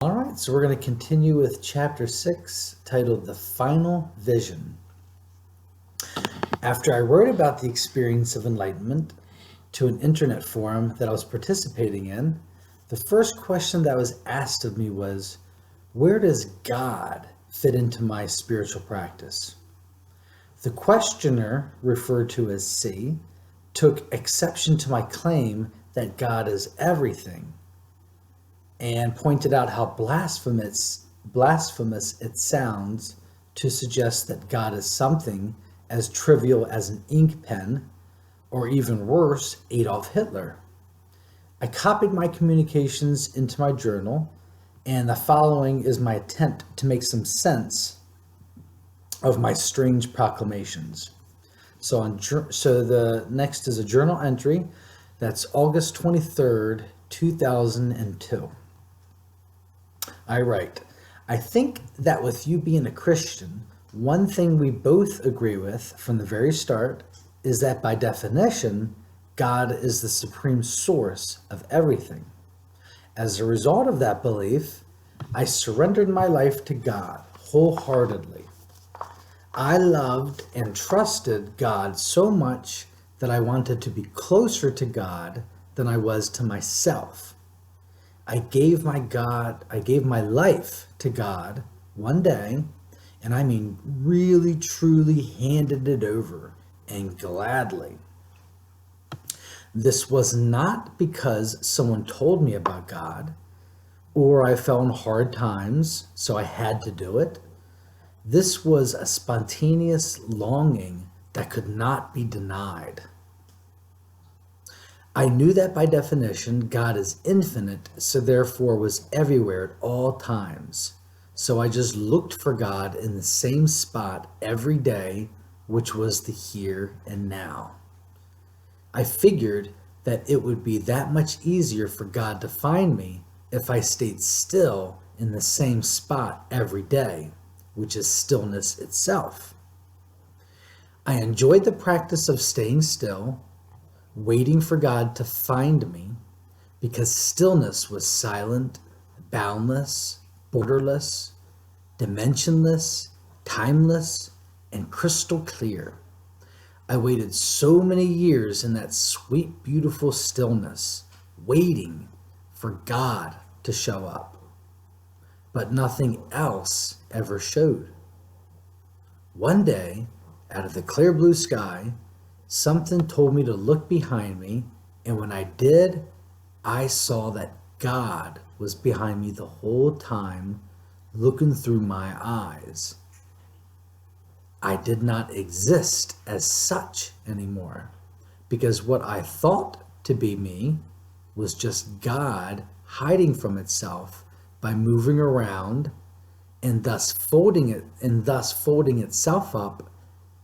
All right, so we're going to continue with chapter 6, titled The Final Vision. After I wrote about the experience of enlightenment to an internet forum that I was participating in, the first question that was asked of me was, where does God fit into my spiritual practice? The questioner, referred to as C, took exception to my claim that God is everything and pointed out how blasphemous it sounds to suggest that God is something as trivial as an ink pen, or even worse, Adolf Hitler. I copied my communications into my journal, and the following is my attempt to make some sense of my strange proclamations. So the next is a journal entry. That's August 23rd, 2002. I write, I think that with you being a Christian, one thing we both agree with from the very start is that by definition, God is the supreme source of everything. As a result of that belief, I surrendered my life to God wholeheartedly. I loved and trusted God so much that I wanted to be closer to God than I was to myself. I gave my life to God one day, and I mean really truly handed it over, and gladly. This was not because someone told me about God, or I fell in hard times, so I had to do it. This was a spontaneous longing that could not be denied. I knew that by definition, God is infinite, so therefore was everywhere at all times. So I just looked for God in the same spot every day, which was the here and now. I figured that it would be that much easier for God to find me if I stayed still in the same spot every day, which is stillness itself. I enjoyed the practice of staying still, waiting for God to find me, because stillness was silent, boundless, borderless, dimensionless, timeless, and crystal clear. I waited so many years in that sweet, beautiful stillness, waiting for God to show up. But nothing else ever showed. One day, out of the clear blue sky, something told me to look behind me, and when I did, I saw that God was behind me the whole time, looking through my eyes. I did not exist as such anymore, because what I thought to be me was just God hiding from itself by moving around and thus folding itself up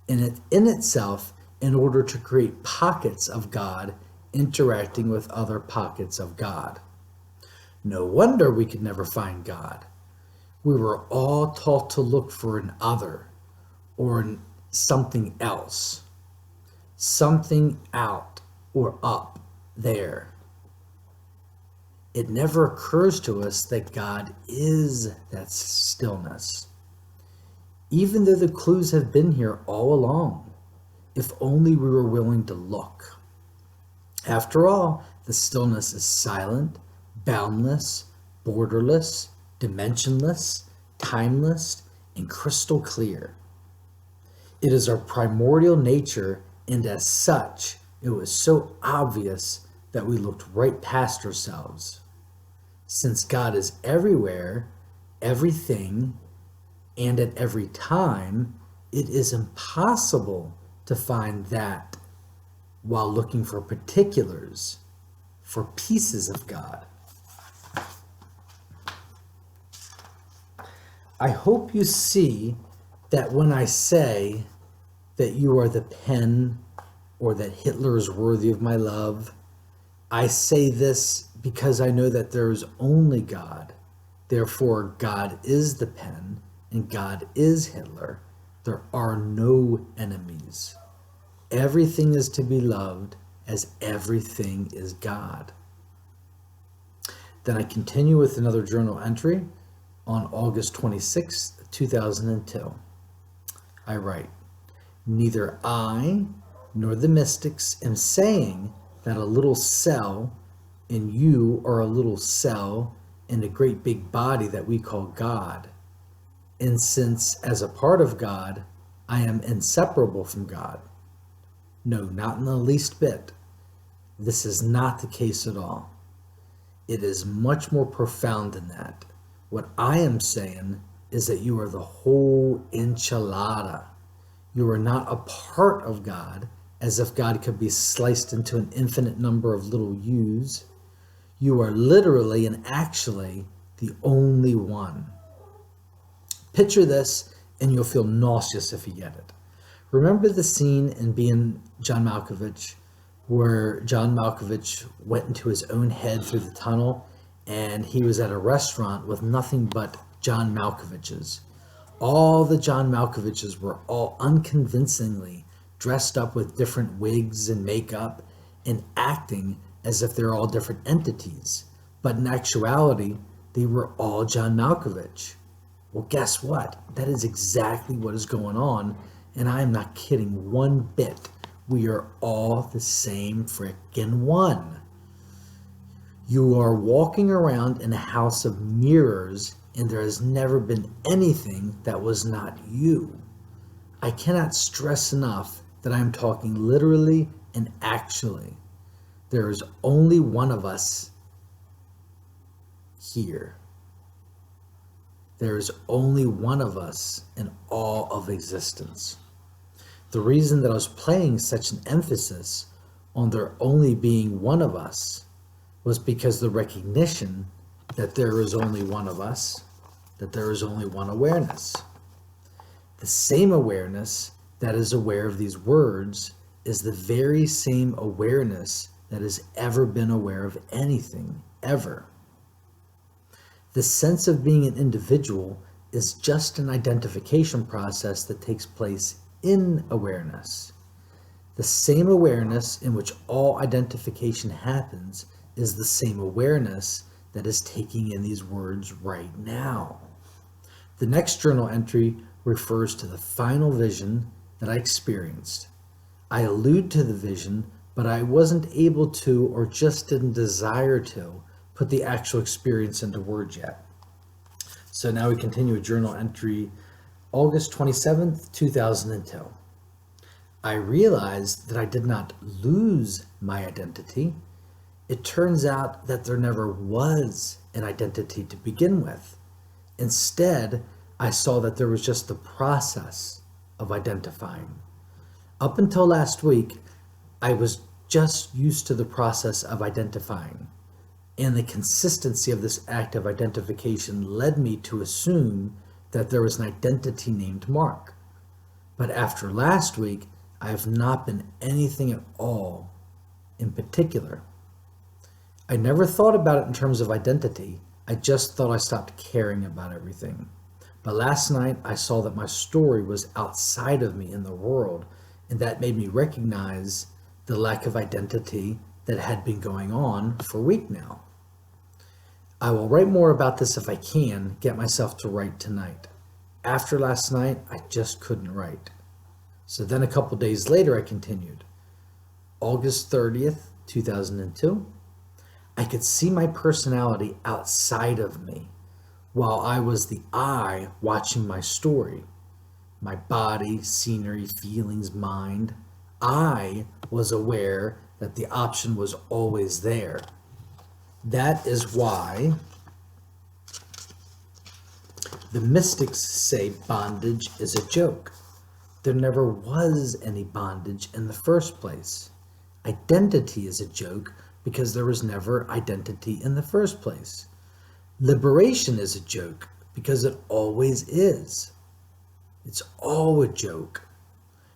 in itself in order to create pockets of God interacting with other pockets of God. No wonder we could never find God. We were all taught to look for an other or something else, something out or up there. It never occurs to us that God is that stillness, even though the clues have been here all along, if only we were willing to look. After all, the stillness is silent, boundless, borderless, dimensionless, timeless, and crystal clear. It is our primordial nature, and as such, it was so obvious that we looked right past ourselves. Since God is everywhere, everything, and at every time, it is impossible to find that while looking for particulars, for pieces of God. I hope you see that when I say that you are the pen or that Hitler is worthy of my love, I say this because I know that there is only God. Therefore, God is the pen and God is Hitler. There are no enemies. Everything is to be loved as everything is God. Then I continue with another journal entry on August 26th, 2002. I write, neither I nor the mystics am saying that a little cell in you are a little cell in a great big body that we call God. And since as a part of God, I am inseparable from God. No, not in the least bit. This is not the case at all. It is much more profound than that. What I am saying is that you are the whole enchilada. You are not a part of God, as if God could be sliced into an infinite number of little yous. You are literally and actually the only one. Picture this and you'll feel nauseous if you get it. Remember the scene in Being John Malkovich where John Malkovich went into his own head through the tunnel and he was at a restaurant with nothing but John Malkoviches. All the John Malkoviches were all unconvincingly dressed up with different wigs and makeup and acting as if they're all different entities. But in actuality, they were all John Malkovich. Well, guess what? That is exactly what is going on, and I am not kidding one bit. We are all the same frickin' one. You are walking around in a house of mirrors, and there has never been anything that was not you. I cannot stress enough that I am talking literally and actually. There is only one of us here. There is only one of us in all of existence. The reason that I was playing such an emphasis on there only being one of us was because the recognition that there is only one of us, that there is only one awareness. The same awareness that is aware of these words is the very same awareness that has ever been aware of anything, ever. The sense of being an individual is just an identification process that takes place in awareness. The same awareness in which all identification happens is the same awareness that is taking in these words right now. The next journal entry refers to the final vision that I experienced. I allude to the vision, but I wasn't able to or just didn't desire to put the actual experience into words yet. So now we continue with journal entry August 27th, 2002. I realized that I did not lose my identity. It turns out that there never was an identity to begin with. Instead, I saw that there was just the process of identifying. Up until last week, I was just used to the process of identifying. And the consistency of this act of identification led me to assume that there was an identity named Mark. But after last week, I have not been anything at all in particular. I never thought about it in terms of identity. I just thought I stopped caring about everything. But last night, I saw that my story was outside of me in the world, and that made me recognize the lack of identity that had been going on for a week now. I will write more about this if I can get myself to write tonight. After last night, I just couldn't write. So then a couple days later, I continued. August 30th, 2002. I could see my personality outside of me while I was the I watching my story. My body, scenery, feelings, mind. I was aware that the option was always there. That is why the mystics say bondage is a joke. There never was any bondage in the first place. Identity is a joke because there was never identity in the first place. Liberation is a joke because it always is. It's all a joke.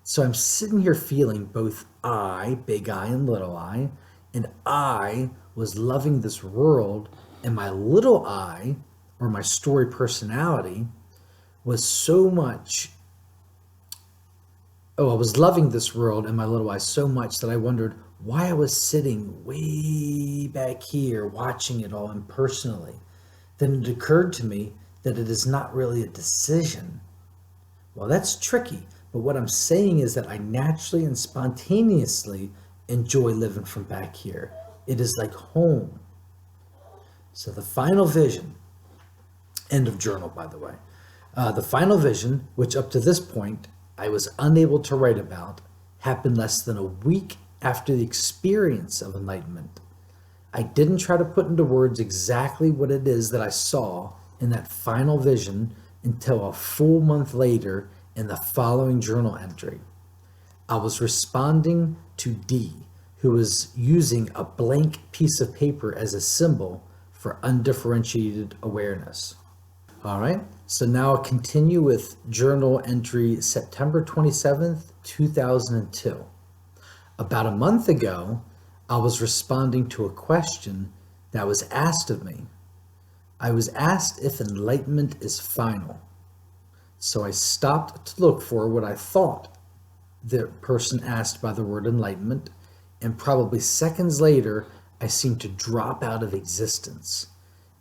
So I'm sitting here feeling both I, big I and little I, and I was loving this world, and my little I, or my story personality, was so much, I was loving this world and my little I so much that I wondered, why I was sitting way back here watching it all impersonally. Then it occurred to me that it is not really a decision. Well, that's tricky, but what I'm saying is that I naturally and spontaneously enjoy living from back here. It is like home. So the final vision, end of journal, by the way. The final vision, which up to this point I was unable to write about, happened less than a week after the experience of enlightenment. I didn't try to put into words exactly what it is that I saw in that final vision until a full month later in the following journal entry. I was responding to D, who was using a blank piece of paper as a symbol for undifferentiated awareness. All right, so now I'll continue with journal entry September 27th, 2002. About a month ago, I was responding to a question that was asked of me. I was asked if enlightenment is final. So I stopped to look for what I thought the person asked by the word enlightenment, and probably seconds later, I seemed to drop out of existence,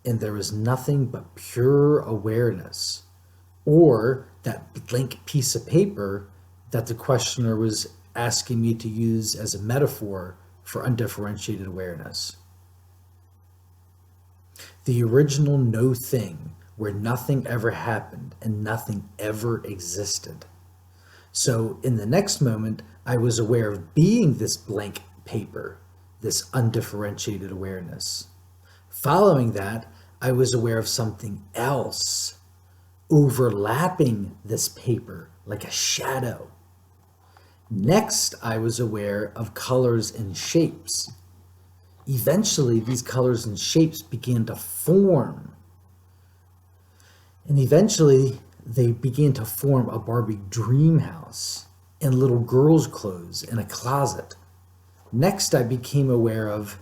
and there was nothing but pure awareness, or that blank piece of paper that the questioner was asking me to use as a metaphor for undifferentiated awareness. The original no thing, where nothing ever happened and nothing ever existed. So in the next moment, I was aware of being this blank paper, this undifferentiated awareness. Following that, I was aware of something else overlapping this paper like a shadow. Next, I was aware of colors and shapes. Eventually, these colors and shapes began to form. And eventually, they began to form a Barbie dream house and little girls' clothes in a closet. Next, I became aware of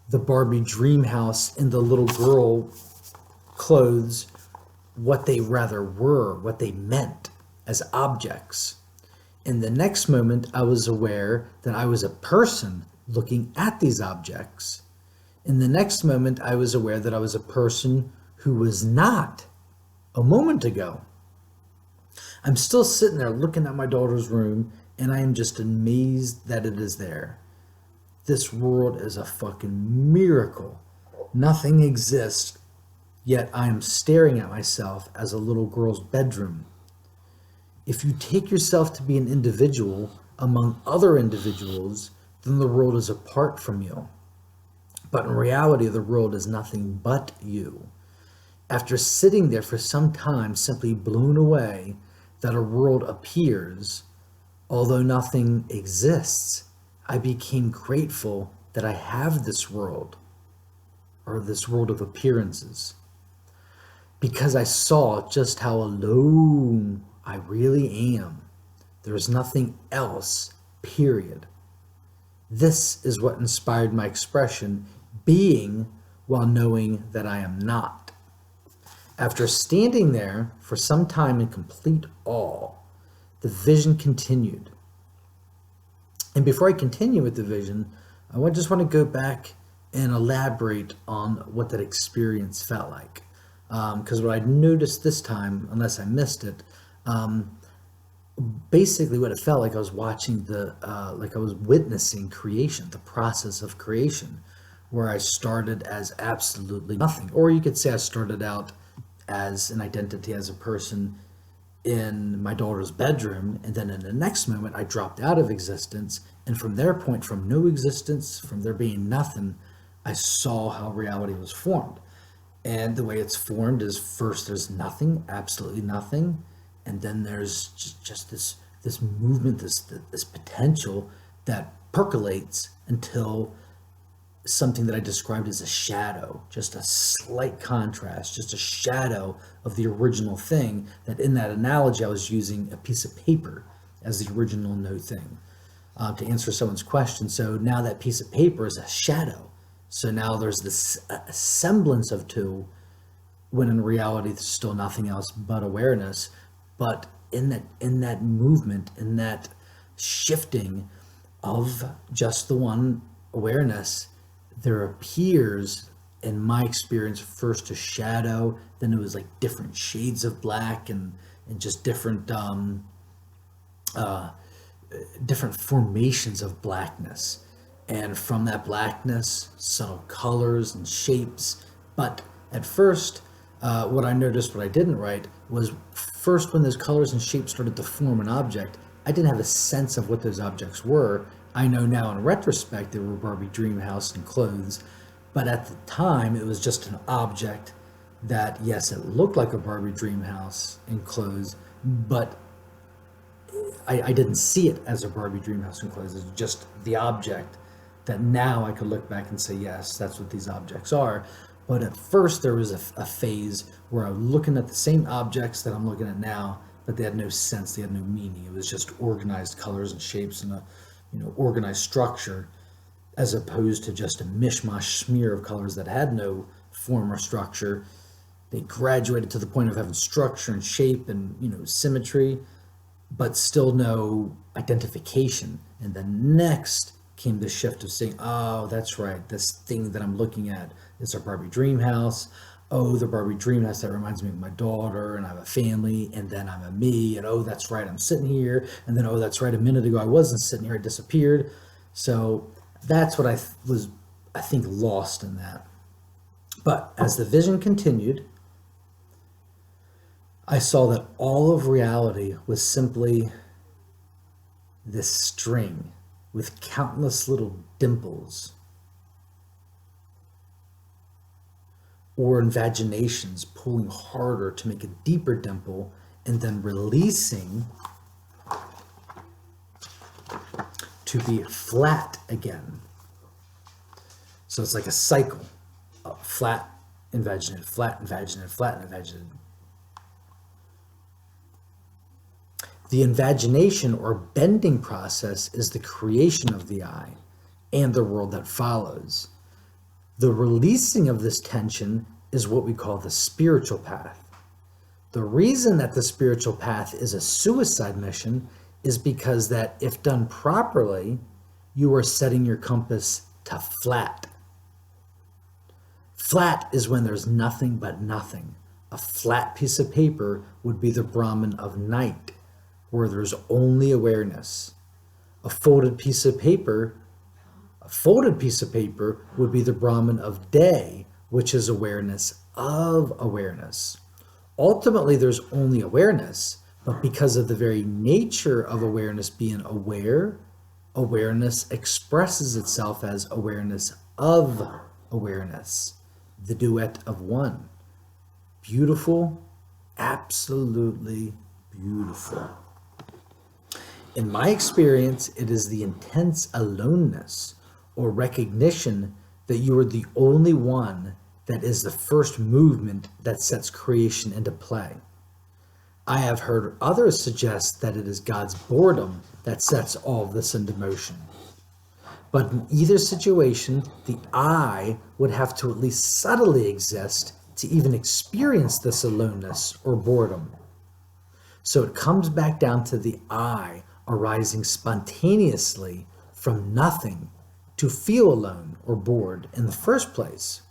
the Barbie dream house and the little girl clothes, what they rather were, what they meant as objects. In the next moment, I was aware that I was a person looking at these objects. In the next moment, I was aware that I was a person who was not a moment ago. I'm still sitting there looking at my daughter's room, and I am just amazed that it is there. This world is a fucking miracle. Nothing exists, yet I am staring at myself as a little girl's bedroom. If you take yourself to be an individual among other individuals, then the world is apart from you. But in reality, the world is nothing but you. After sitting there for some time, simply blown away that a world appears, although nothing exists, I became grateful that I have this world, or this world of appearances, because I saw just how alone I really am. There is nothing else, period. This is what inspired my expression, being while knowing that I am not. After standing there for some time in complete awe, the vision continued. And before I continue with the vision, I just want to go back and elaborate on what that experience felt like. Because what I noticed this time, unless I missed it, basically what it felt like, I was watching like I was witnessing creation, the process of creation, where I started as absolutely nothing. Or you could say I started out as an identity as a person in my daughter's bedroom, and then in the next moment I dropped out of existence, and from their point, from no existence, from there being nothing, I saw how reality was formed. And the way it's formed is, first there's nothing, absolutely nothing, and then there's just this movement, this potential that percolates until something that I described as a shadow, just a slight contrast, just a shadow of the original thing. That in that analogy, I was using a piece of paper as the original no thing to answer someone's question. So now that piece of paper is a shadow. So now there's this semblance of two, when in reality there's still nothing else but awareness. But in that movement, in that shifting, of just the one awareness, there appears, in my experience, first a shadow, then it was like different shades of black and just different formations of blackness. And from that blackness, subtle colors and shapes. But at first, what I noticed, what I didn't write, was first when those colors and shapes started to form an object, I didn't have a sense of what those objects were. I know now in retrospect they were Barbie dream house and clothes, but at the time it was just an object that, yes, it looked like a Barbie dream house and clothes, but I didn't see it as a Barbie dream house and clothes. It's just the object that now I could look back and say, yes, that's what these objects are. But at first there was a phase where I was looking at the same objects that I'm looking at now, but they had no sense, they had no meaning. It was just organized colors and shapes and a organized structure, as opposed to just a mishmash smear of colors that had no form or structure. They graduated to the point of having structure and shape and symmetry, but still no identification. And then next came the shift of saying, oh, that's right, this thing that I'm looking at is a Barbie dream house. Oh, the Barbie dream house, that reminds me of my daughter, and I have a family, and then I'm a me, and oh, that's right, I'm sitting here, and then oh, that's right, a minute ago I wasn't sitting here, I disappeared. So that's what I think, lost in that. But as the vision continued, I saw that all of reality was simply this string with countless little dimples or invaginations pulling harder to make a deeper dimple and then releasing to be flat again. So it's like a cycle of flat, invaginated, flat, invaginated, flat, invaginated. The invagination or bending process is the creation of the eye and the world that follows. The releasing of this tension is what we call the spiritual path. The reason that the spiritual path is a suicide mission is because that if done properly, you are setting your compass to flat. Flat is when there's nothing but nothing. A flat piece of paper would be the Brahman of night, where there's only awareness. A folded piece of paper would be the Brahman of day, which is awareness of awareness. Ultimately, there's only awareness, but because of the very nature of awareness being aware, awareness expresses itself as awareness of awareness, the duet of one. Beautiful, absolutely beautiful. In my experience, it is the intense aloneness or recognition that you are the only one that is the first movement that sets creation into play. I have heard others suggest that it is God's boredom that sets all of this into motion. But in either situation, the I would have to at least subtly exist to even experience this aloneness or boredom. So it comes back down to the I arising spontaneously from nothing to feel alone or bored in the first place.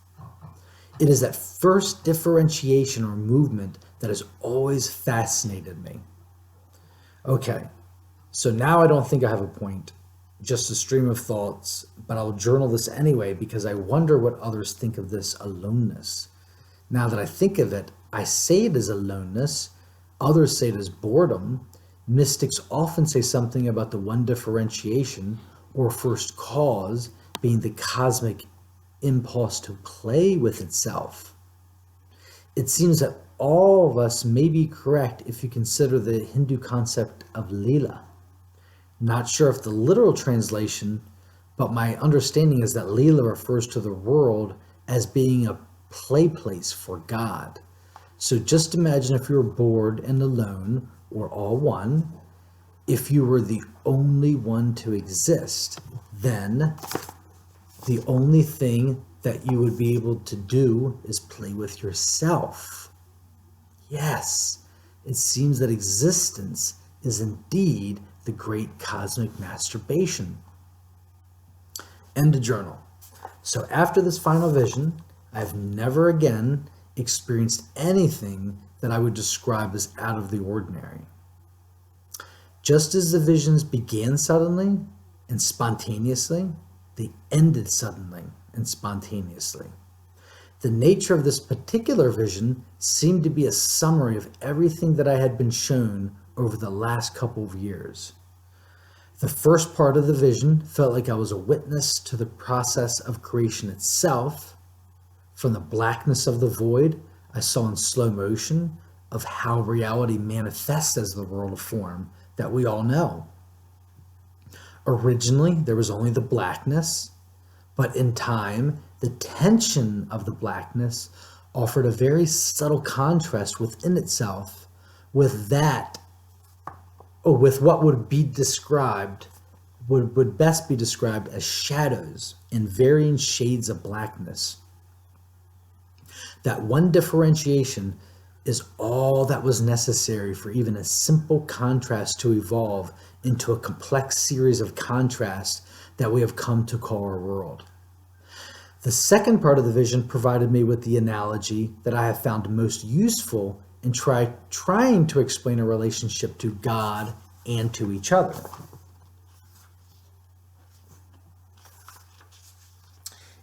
It is that first differentiation or movement that has always fascinated me. Okay, so now I don't think I have a point, just a stream of thoughts, but I'll journal this anyway because I wonder what others think of this aloneness. Now that I think of it, I say it as aloneness, others say it as boredom. Mystics often say something about the one differentiation or first cause being the cosmic impulse to play with itself. It seems that all of us may be correct if you consider the Hindu concept of Leela. Not sure if the literal translation, but my understanding is that Leela refers to the world as being a play place for God. So just imagine if you were bored and alone, or all one, if you were the only one to exist, then the only thing that you would be able to do is play with yourself. Yes, it seems that existence is indeed the great cosmic masturbation. End of journal. So after this final vision, I've never again experienced anything that I would describe as out of the ordinary. Just as the visions began suddenly and spontaneously, they ended suddenly and spontaneously. The nature of this particular vision seemed to be a summary of everything that I had been shown over the last couple of years. The first part of the vision felt like I was a witness to the process of creation itself. From the blackness of the void, I saw in slow motion of how reality manifests as the world of form that we all know. Originally, there was only the blackness, but in time, the tension of the blackness offered a very subtle contrast within itself with what would be described, would best be described as shadows in varying shades of blackness. That one differentiation is all that was necessary for even a simple contrast to evolve into a complex series of contrasts that we have come to call our world. The second part of the vision provided me with the analogy that I have found most useful in trying to explain a relationship to God and to each other.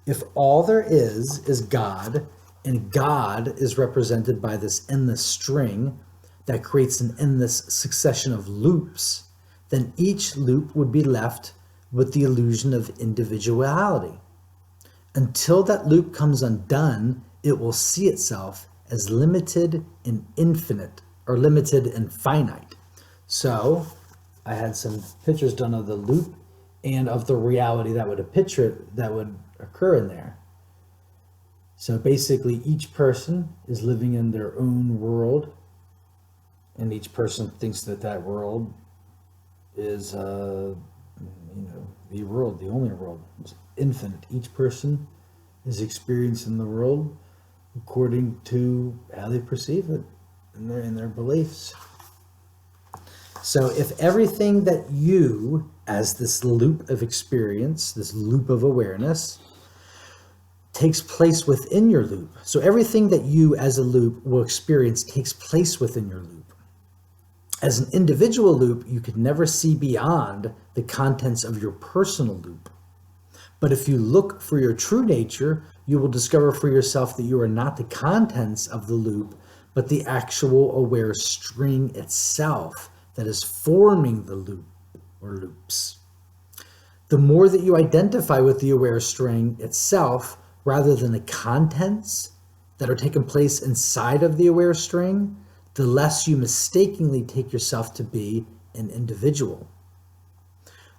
If all there is God, and God is represented by this endless string that creates an endless succession of loops, then each loop would be left with the illusion of individuality. Until that loop comes undone, it will see itself as limited and infinite, or limited and finite. So I had some pictures done of the loop and of the reality that would occur in there. So basically, each person is living in their own world, and each person thinks that that world is, the world, the only world. It's infinite. Each person is experiencing the world according to how they perceive it in their beliefs. So if everything that you, as this loop of experience, this loop of awareness, takes place within your loop. So everything that you as a loop will experience takes place within your loop. As an individual loop, you could never see beyond the contents of your personal loop. But if you look for your true nature, you will discover for yourself that you are not the contents of the loop, but the actual aware string itself that is forming the loop or loops. The more that you identify with the aware string itself, rather than the contents that are taking place inside of the aware string, the less you mistakenly take yourself to be an individual.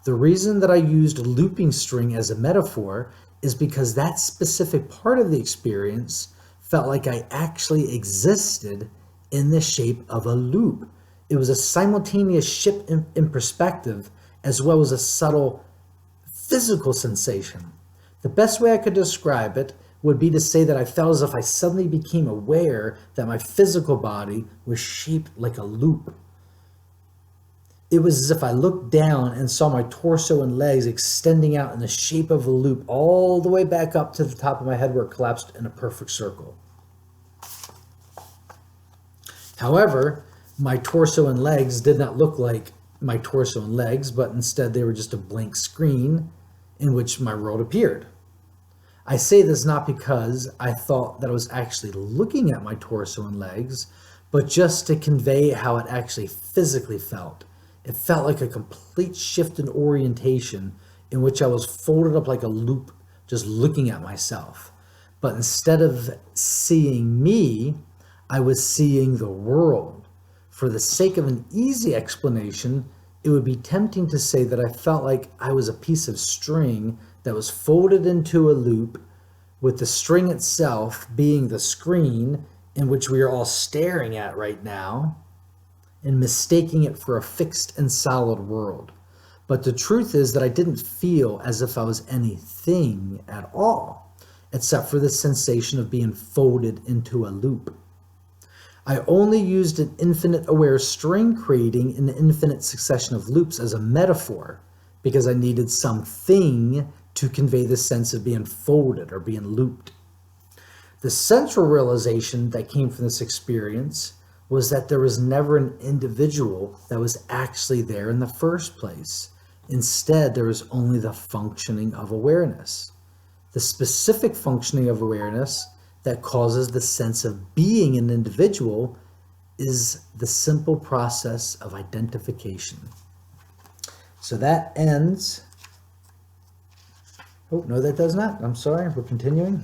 The reason that I used looping string as a metaphor is because that specific part of the experience felt like I actually existed in the shape of a loop. It was a simultaneous shift in perspective as well as a subtle physical sensation. The best way I could describe it would be to say that I felt as if I suddenly became aware that my physical body was shaped like a loop. It was as if I looked down and saw my torso and legs extending out in the shape of a loop all the way back up to the top of my head where it collapsed in a perfect circle. However, my torso and legs did not look like my torso and legs, but instead they were just a blank screen in which my world appeared. I say this not because I thought that I was actually looking at my torso and legs, but just to convey how it actually physically felt. It felt like a complete shift in orientation in which I was folded up like a loop, just looking at myself. But instead of seeing me, I was seeing the world. For the sake of an easy explanation, it would be tempting to say that I felt like I was a piece of string that was folded into a loop, with the string itself being the screen in which we are all staring at right now, and mistaking it for a fixed and solid world. But the truth is that I didn't feel as if I was anything at all, except for the sensation of being folded into a loop. I only used an infinite aware string creating an infinite succession of loops as a metaphor because I needed something to convey the sense of being folded or being looped. The central realization that came from this experience was that there was never an individual that was actually there in the first place. Instead, there was only the functioning of awareness. The specific functioning of awareness that causes the sense of being an individual is the simple process of identification. So that ends. Oh, no, that does not. I'm sorry, we're continuing.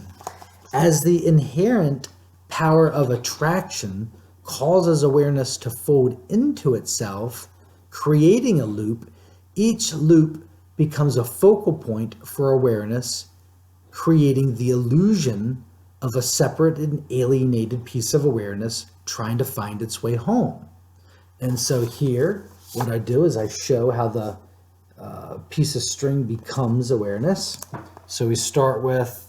As the inherent power of attraction causes awareness to fold into itself, creating a loop, each loop becomes a focal point for awareness, creating the illusion of a separate and alienated piece of awareness trying to find its way home. And so here, what I do is I show how the piece of string becomes awareness. So we start with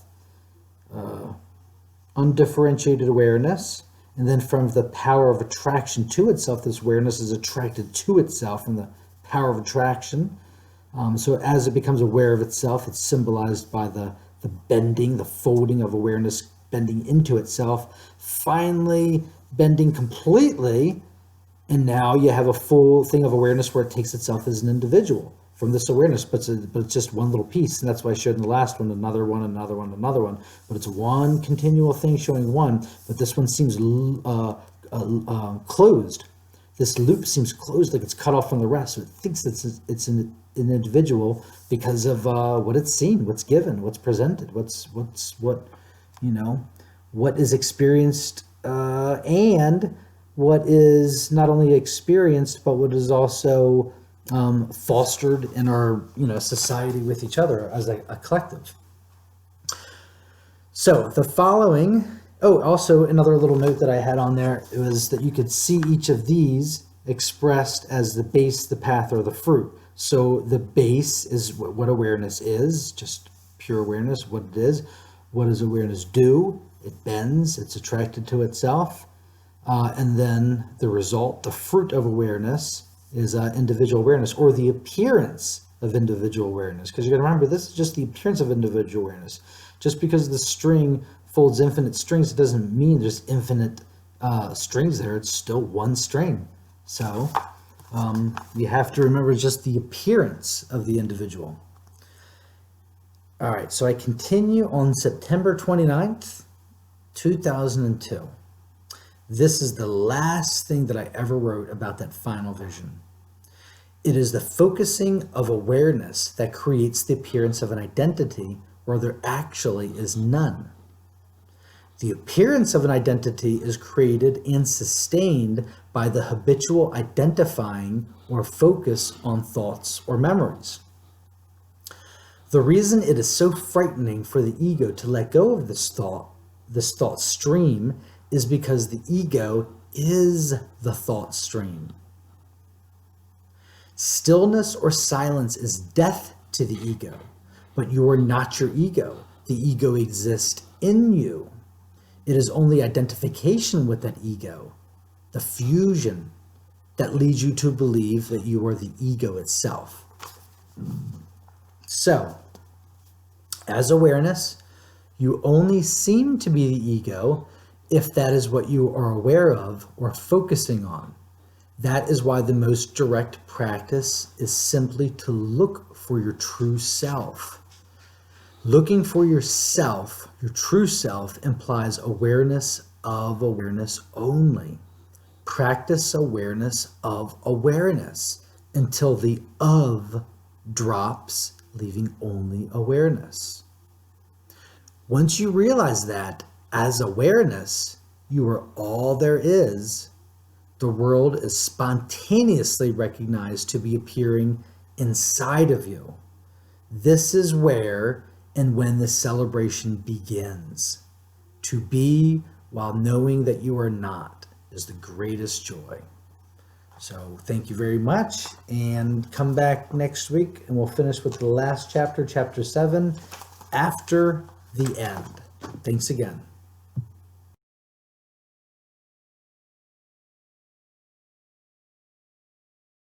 undifferentiated awareness, and then from the power of attraction to itself, this awareness is attracted to itself from the power of attraction. So as it becomes aware of itself, it's symbolized by the bending, the folding of awareness, bending into itself, finally bending completely, and now you have a full thing of awareness where it takes itself as an individual from this awareness, but it's just one little piece, and that's why I showed in the last one, another one, another one, another one, but it's one continual thing showing one, but this one seems closed. This loop seems closed, like it's cut off from the rest, so it thinks it's an individual because of what it's seen, what's given, what's presented, what is experienced, and what is not only experienced, but what is also fostered in our society with each other as a collective. So the following, also another little note that I had on there was that you could see each of these expressed as the base, the path, or the fruit. So the base is what awareness is, just pure awareness, what it is. What does awareness do? It bends, it's attracted to itself. And then the result, the fruit of awareness, is individual awareness, or the appearance of individual awareness. Because you got to remember, this is just the appearance of individual awareness. Just because the string folds infinite strings, it doesn't mean there's infinite strings there. It's still one string. So you have to remember just the appearance of the individual. All right, so I continue on September 29th, 2002. This is the last thing that I ever wrote about that final vision. It is the focusing of awareness that creates the appearance of an identity where there actually is none. The appearance of an identity is created and sustained by the habitual identifying or focus on thoughts or memories. The reason it is so frightening for the ego to let go of this thought stream, is because the ego is the thought stream. Stillness or silence is death to the ego, but you are not your ego. The ego exists in you. It is only identification with that ego, the fusion, that leads you to believe that you are the ego itself. So, as awareness, you only seem to be the ego if that is what you are aware of or focusing on. That is why the most direct practice is simply to look for your true self. Looking for yourself, your true self, implies awareness of awareness only. Practice awareness of awareness until the of drops, leaving only awareness. Once you realize that, as awareness, you are all there is, the world is spontaneously recognized to be appearing inside of you. This is where and when the celebration begins. To be while knowing that you are not is the greatest joy. So thank you very much, and come back next week and we'll finish with the last chapter, chapter 7, after the end. Thanks again.